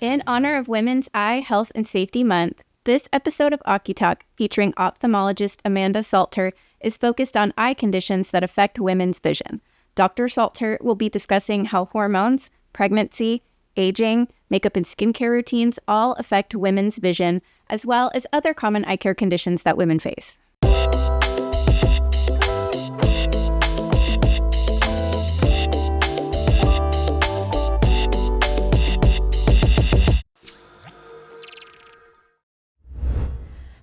In honor of Women's Eye Health and Safety Month, this episode of OCuTALK, featuring ophthalmologist Amanda Salter, is focused on eye conditions that affect women's vision. Dr. Salter will be discussing how hormones, pregnancy, aging, makeup and skincare routines all affect women's vision, as well as other common eye care conditions that women face.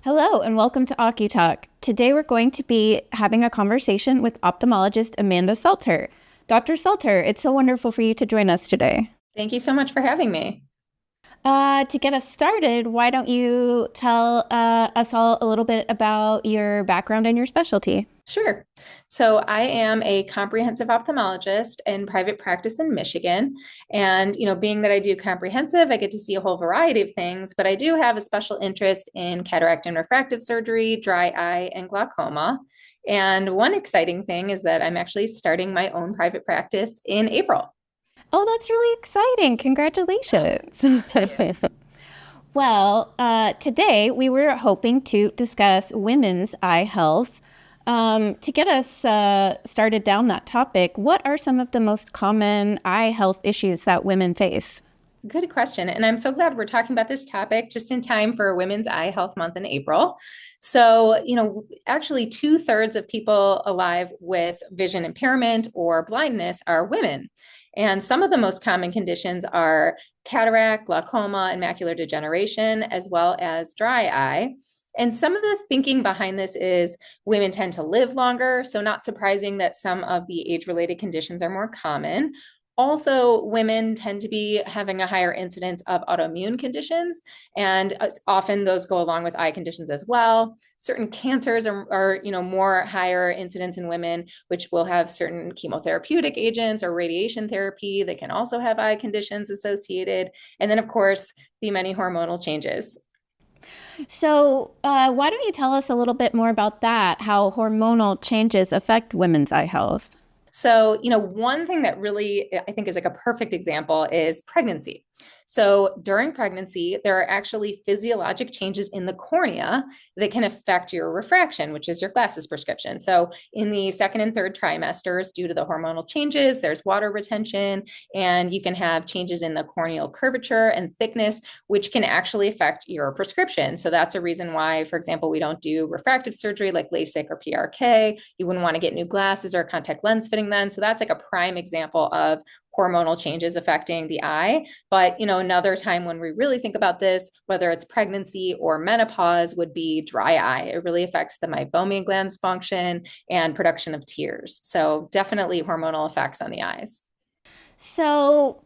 Hello and welcome to OCuTALK. Today we're going to be having a conversation with ophthalmologist Amanda Salter. Dr. Salter, it's so wonderful for you to join us today. Thank you so much for having me. To get us started, why don't you tell us all a little bit about your background and your specialty? Sure. So I am a comprehensive ophthalmologist in private practice in Michigan. And, being that I do comprehensive, I get to see a whole variety of things, but I do have a special interest in cataract and refractive surgery, dry eye, and glaucoma. And one exciting thing is that I'm actually starting my own private practice in April. Oh, that's really exciting. Congratulations. Well, today we were hoping to discuss women's eye health. To get us started down that topic, what are some of the most common eye health issues that women face? Good question. And I'm so glad we're talking about this topic just in time for Women's Eye Health Month in April. So, actually 2/3 of people alive with vision impairment or blindness are women. And some of the most common conditions are cataract, glaucoma, and macular degeneration, as well as dry eye. And some of the thinking behind this is women tend to live longer, so not surprising that some of the age-related conditions are more common. Also, women tend to be having a higher incidence of autoimmune conditions, and often those go along with eye conditions as well. Certain cancers are more higher incidence in women, which will have certain chemotherapeutic agents or radiation therapy that can also have eye conditions associated. And then, of course, the many hormonal changes. So, why don't you tell us a little bit more about that, how hormonal changes affect women's eye health? So, one thing that really I think is like a perfect example is pregnancy. So, during pregnancy, there are actually physiologic changes in the cornea that can affect your refraction, which is your glasses prescription. So, in the second and third trimesters, due to the hormonal changes, there's water retention, and you can have changes in the corneal curvature and thickness, which can actually affect your prescription. So, that's a reason why, for example, we don't do refractive surgery like LASIK or PRK. You wouldn't want to get new glasses or contact lens fitting then. So, that's like a prime example of hormonal changes affecting the eye. But, another time when we really think about this, whether it's pregnancy or menopause, would be dry eye. It really affects the meibomian glands function and production of tears. So definitely hormonal effects on the eyes. So,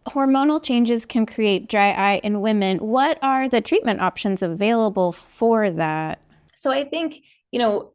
hormonal changes can create dry eye in women. What are the treatment options available for that? So I think,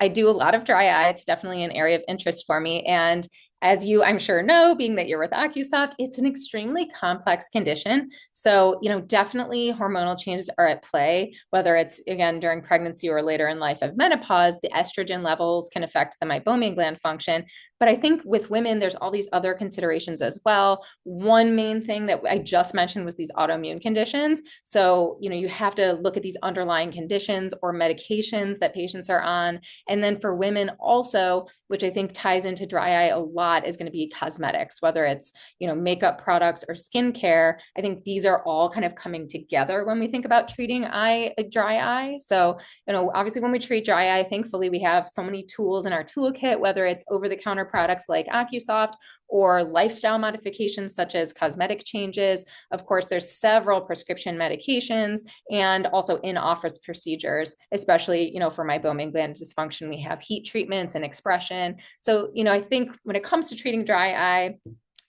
I do a lot of dry eye. It's definitely an area of interest for me. And as you, I'm sure, know, being that you're with OCuSoft, it's an extremely complex condition. So, definitely hormonal changes are at play, whether it's, again, during pregnancy or later in life of menopause. The estrogen levels can affect the meibomian gland function. But I think with women, there's all these other considerations as well. One main thing that I just mentioned was these autoimmune conditions. So, you have to look at these underlying conditions or medications that patients are on. And then for women also, which I think ties into dry eye a lot, is going to be cosmetics, whether it's, makeup products or skincare. I think these are all kind of coming together when we think about treating dry eye. So, obviously when we treat dry eye, thankfully we have so many tools in our toolkit, whether it's over-the-counter products like OCuSoft or lifestyle modifications such as cosmetic changes. Of course, there's several prescription medications and also in-office procedures, especially, for meibomian gland dysfunction, we have heat treatments and expression. So, I think when it comes to treating dry eye,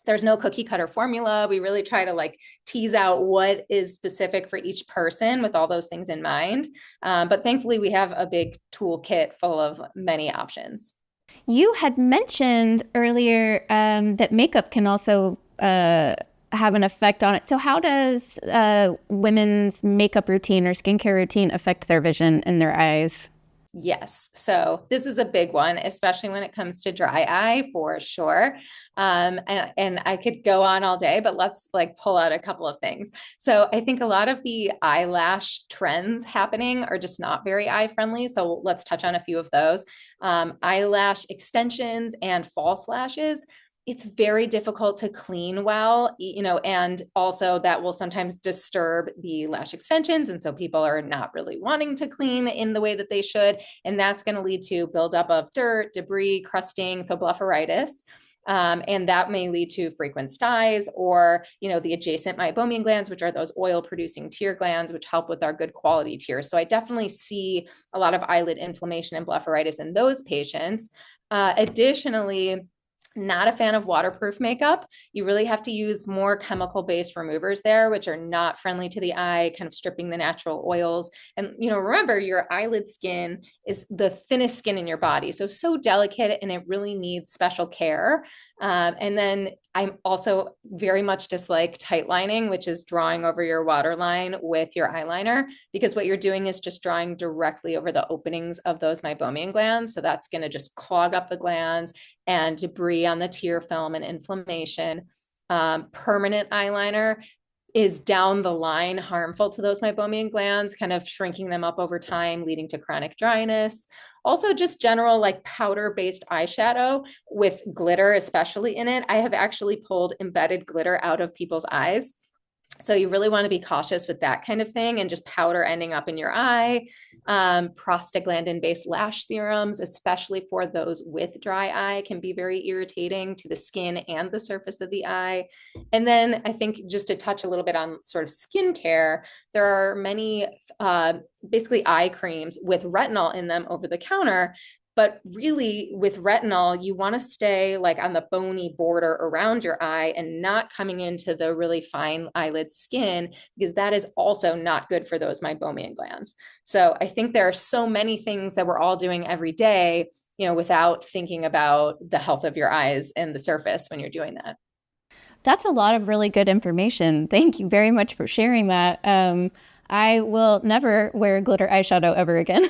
there's no cookie cutter formula. We really try to tease out what is specific for each person with all those things in mind. But thankfully, we have a big toolkit full of many options. You had mentioned earlier that makeup can also have an effect on it. So how does women's makeup routine or skincare routine affect their vision in their eyes? Yes. So this is a big one, especially when it comes to dry eye for sure. And I could go on all day, but let's like pull out a couple of things. So I think a lot of the eyelash trends happening are just not very eye friendly. So let's touch on a few of those. Eyelash extensions and false lashes, it's very difficult to clean well, and also that will sometimes disturb the lash extensions. And so people are not really wanting to clean in the way that they should. And that's going to lead to buildup of dirt, debris, crusting, so blepharitis. And that may lead to frequent styes or, the adjacent meibomian glands, which are those oil producing tear glands, which help with our good quality tears. So I definitely see a lot of eyelid inflammation and blepharitis in those patients. Additionally, not a fan of waterproof makeup. You really have to use more chemical-based removers there, which are not friendly to the eye, kind of stripping the natural oils. And, remember, your eyelid skin is the thinnest skin in your body. So delicate, and it really needs special care. And then I'm also very much dislike tight lining, which is drawing over your waterline with your eyeliner, because what you're doing is just drawing directly over the openings of those meibomian glands. So that's going to just clog up the glands and debris on the tear film and inflammation. Permanent eyeliner is down the line harmful to those meibomian glands, kind of shrinking them up over time, leading to chronic dryness. Also, just general like powder-based eyeshadow with glitter, especially in it. I have actually pulled embedded glitter out of people's eyes. So you really want to be cautious with that kind of thing, and just powder ending up in your eye. Prostaglandin-based lash serums, especially for those with dry eye, can be very irritating to the skin and the surface of the eye. And then I think just to touch a little bit on sort of skincare, there are many basically eye creams with retinol in them over the counter. But really, with retinol, you want to stay like on the bony border around your eye and not coming into the really fine eyelid skin, because that is also not good for those meibomian glands. So I think there are so many things that we're all doing every day, without thinking about the health of your eyes and the surface when you're doing that. That's a lot of really good information. Thank you very much for sharing that. I will never wear glitter eyeshadow ever again.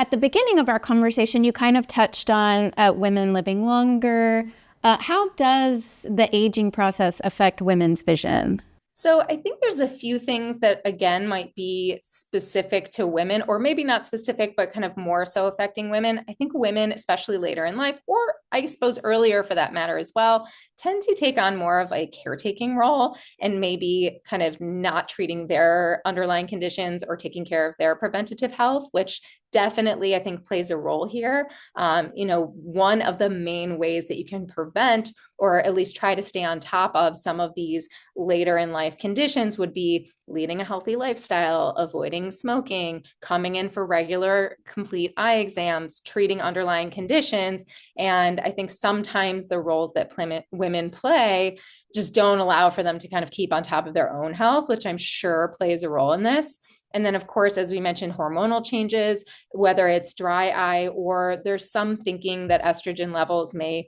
At the beginning of our conversation, you kind of touched on women living longer. How does the aging process affect women's vision? So I think there's a few things that, again, might be specific to women, or maybe not specific, but kind of more so affecting women. I think women, especially later in life, or I suppose earlier for that matter as well, tend to take on more of a caretaking role, and maybe kind of not treating their underlying conditions or taking care of their preventative health, which definitely I think plays a role here. One of the main ways that you can prevent, or at least try to stay on top of some of these later in life conditions, would be leading a healthy lifestyle, avoiding smoking, coming in for regular complete eye exams, treating underlying conditions. And I think sometimes the roles that women play just don't allow for them to kind of keep on top of their own health, which I'm sure plays a role in this. And then, of course, as we mentioned, hormonal changes, whether it's dry eye, or there's some thinking that estrogen levels may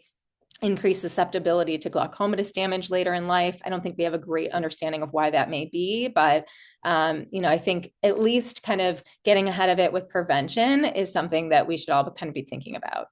increase susceptibility to glaucomatous damage later in life. I don't think we have a great understanding of why that may be, but I think at least kind of getting ahead of it with prevention is something that we should all kind of be thinking about.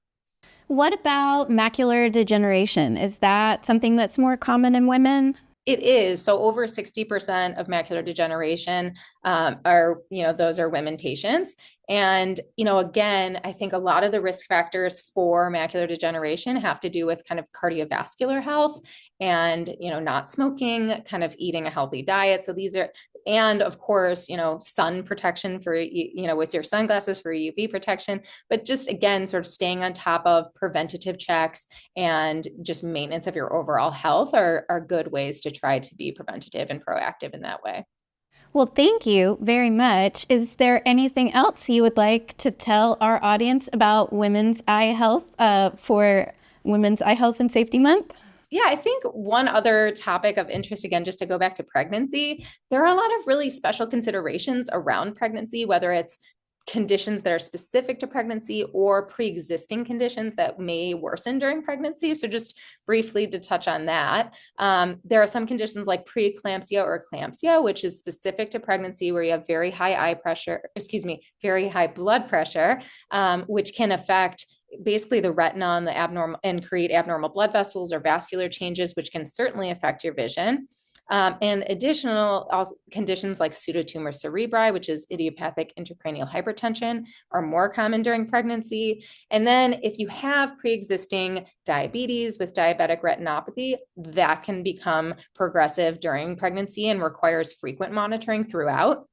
What about macular degeneration? Is that something that's more common in women? It is. So over 60% of macular degeneration those are women patients. And, again, I think a lot of the risk factors for macular degeneration have to do with kind of cardiovascular health and, not smoking, kind of eating a healthy diet. So these are, and of course, sun protection for, with your sunglasses for UV protection, but just again, sort of staying on top of preventative checks and just maintenance of your overall health are good ways to try to be preventative and proactive in that way. Well, thank you very much. Is there anything else you would like to tell our audience about women's eye health for Women's Eye Health and Safety Month? Yeah, I think one other topic of interest, again, just to go back to pregnancy, there are a lot of really special considerations around pregnancy, whether it's conditions that are specific to pregnancy or pre-existing conditions that may worsen during pregnancy. So just briefly to touch on that, there are some conditions like preeclampsia or eclampsia, which is specific to pregnancy, where you have very high very high blood pressure, which can affect basically the retina and the abnormal and create abnormal blood vessels or vascular changes, which can certainly affect your vision. And additional conditions like pseudotumor cerebri, which is idiopathic intracranial hypertension, are more common during pregnancy. And then if you have pre-existing diabetes with diabetic retinopathy, that can become progressive during pregnancy and requires frequent monitoring throughout.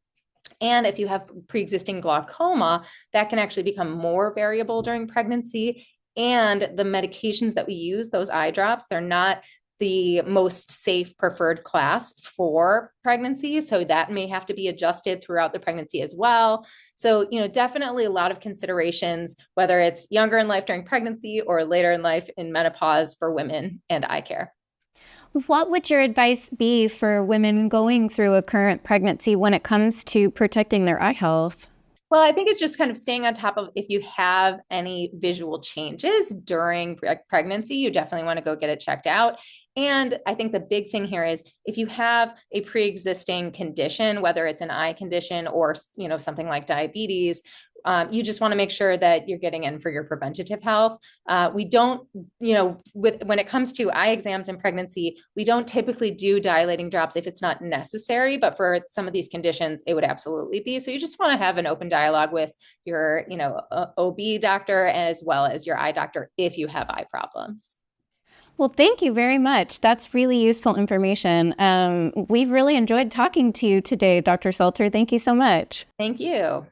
And if you have pre-existing glaucoma, that can actually become more variable during pregnancy. And the medications that we use, those eye drops, they're not the most safe preferred class for pregnancy. So that may have to be adjusted throughout the pregnancy as well. So, definitely a lot of considerations, whether it's younger in life during pregnancy or later in life in menopause for women and eye care. What would your advice be for women going through a current pregnancy when it comes to protecting their eye health? Well, I think it's just kind of staying on top of if you have any visual changes during pregnancy, you definitely want to go get it checked out. And I think the big thing here is if you have a pre-existing condition, whether it's an eye condition or, something like diabetes, you just want to make sure that you're getting in for your preventative health. We don't, when it comes to eye exams in pregnancy, we don't typically do dilating drops if it's not necessary, but for some of these conditions, it would absolutely be. So you just want to have an open dialogue with your, OB doctor as well as your eye doctor if you have eye problems. Well, thank you very much. That's really useful information. We've really enjoyed talking to you today, Dr. Salter. Thank you so much. Thank you.